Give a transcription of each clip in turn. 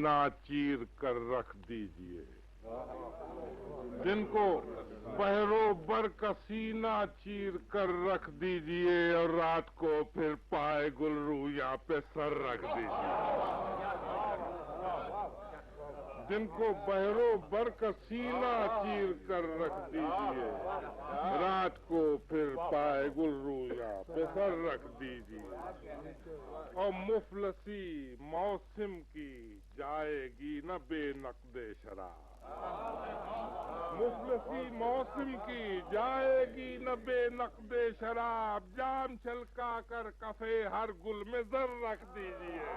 سینہ چیر کر رکھ دیجئے، دن کو بحر و بر کا سینہ چیر کر رکھ دیجئے، اور رات کو پھر پائے گل رویاں پہ سر رکھ دیجئے۔ دن کو بحر و بر کا سینہ چیر کر رکھ دیجئے، رات کو پھر پائے گل رویاں پہ سر رکھ دیجئے۔ اور مفلسی موسم کی جائے گی نہ بے نقد شراب، مفلسی موسم کی جائے گی نہ بے نقد شراب، جام چھلکا کر کفے ہر گل میں زر رکھ دیجئے۔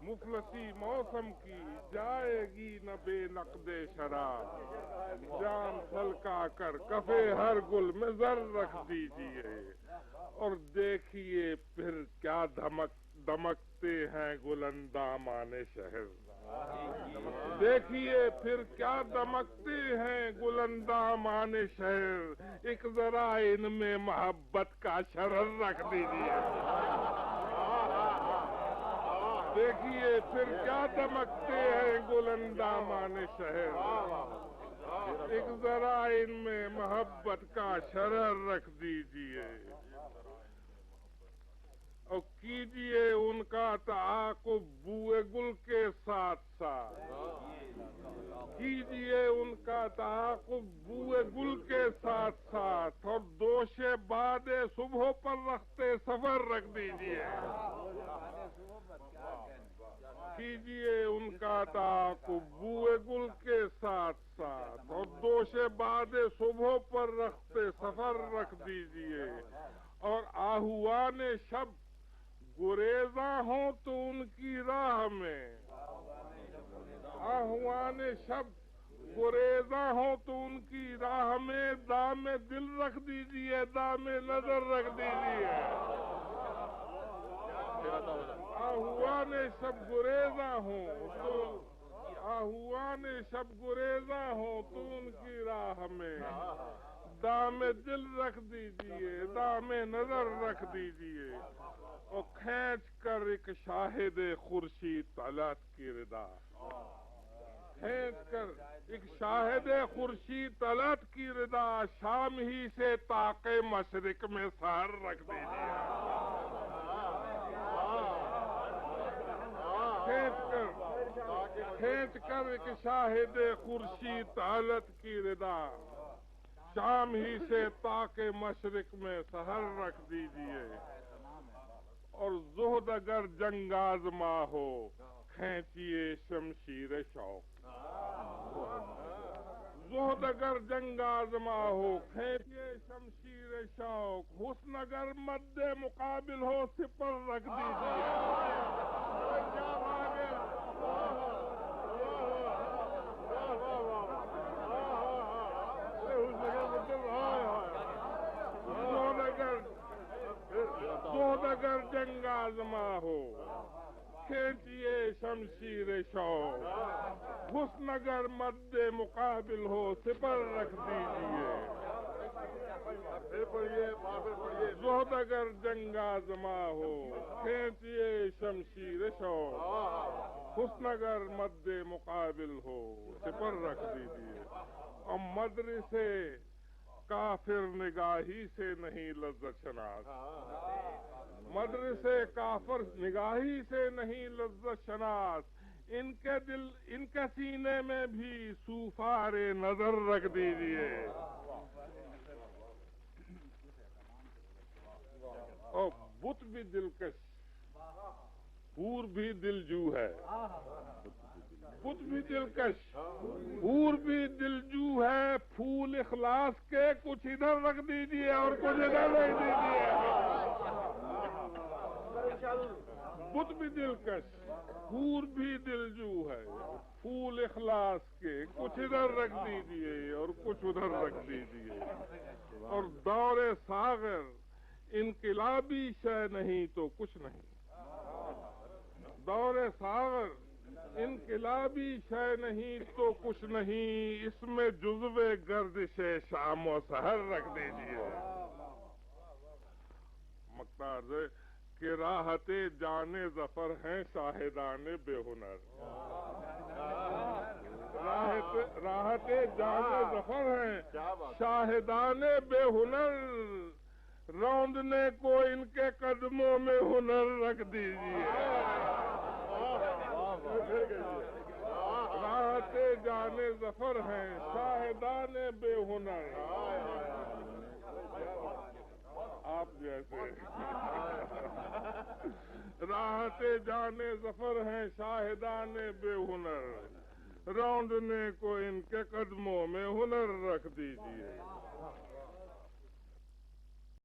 مفلسی موسم کی جائے گی نہ بے نقد شراب، جام چھلکا کر کفے ہر گل میں زر رکھ دیجئے۔ اور دیکھیے پھر کیا دمکتے ہیں گل اندامان شہر، دیکھیے پھر کیا دمکتے ہیں گل اندامان شہر، ایک ذرا ان میں محبت کا شرر رکھ دیجئے۔ دیکھیے پھر کیا دمکتے ہیں گل اندامان شہر، ایک ذرا ان میں محبت کا شرر رکھ دیجئے۔ اور کیجئے ان کا تعاقب بوئے گل کے ساتھ ساتھ، کیجئے ان کا تعاقب بوئے گل کے ساتھ ساتھ، اور دوش بعد صبح پر رختے سفر رکھ دیجئے۔ کیجئے ان کا تعاقب بوئے گل کے ساتھ ساتھ، اور دوش بعد صبح پر رختے سفر رکھ دیجئے۔ اور آہوان شب گریزاں ہوں تو ان کی راہ میں، آہوان شب گریزاں ہوں تو ان کی راہ میں، دام دل رکھ دیجئے، دام نظر رکھ دیجئے۔ آہوان شب گریزاں ہوں تو، آہوان شب گریزاں ہوں تو ان کی راہ میں، دام دل رکھ دیجئے، دام نظر رکھ دیجئے۔ اور کھینچ کر ایک شاہد خورشید طلعت کی ردا، کھینچ کر ایک شاہد خورشید طلعت کی ردا، شام ہی سے طاق مشرق میں سحر رکھ دیجئے۔ کھینچ کر ایک شاہد خورشید طلعت کی ردا، شام ہی سے طاق مشرق میں سحر رکھ دیجئے۔ اور زہد اگر جنگ آزما ہو کھینچیے شمشیر شوق، زہد اگر جنگ آزما ہو کھینچیے شمشیر شوق، حسن اگر مد مقابل ہو سپر رکھ دیجئے۔ زہد اگر جنگ آزما ہو کھینچیے شمشیر شوق، حسن اگر مد مقابل ہو سپر رکھ دیجئے۔ زہد اگر جنگ آزما ہو کھینچیے شمشیر شوق، حسن اگر مد مقابل ہو سپر رکھ دیجئے۔ اور مدرسے کافر نگاہی سے نہیں لذت شناس، مدرسے کافر نگاہی سے نہیں لذت شناس، ان کے دل ان کے سینے میں بھی سوفار نظر رکھ دیجئے۔ اور بت بھی دلکش حور بھی دلجو ہے، بت بھی دلکش حور بھی دلجو ہے، پھول اخلاص کے کچھ ادھر رکھ دیجئے اور کچھ ادھر رکھ دیجئے۔ بت بھی دلکش حور بھی دلجو ہے، پھول اخلاص کے کچھ ادھر رکھ دیجئے اور کچھ ادھر رکھ دیجئے۔ اور دور ساغر انقلابی شے نہیں تو کچھ نہیں، دور ساغر انقلابی شے نہیں تو کچھ نہیں، اس میں جزو گردش شام و سحر رکھ دیجئے۔ مقتار کہ راحت جان ظفر ہیں شاہدان بے ہنر. راحت جان ظفر ہیں شاہدان بے ہنر، روندنے کو ان کے قدموں میں ہنر رکھ دیجیے. راحت جان ظفر ہیں شاہدان بے ہنر. آپ جیسے راحت جان ظفر ہیں شاہدان بے ہنر، روندنے کو ان کے قدموں میں ہنر رکھ دیجیے.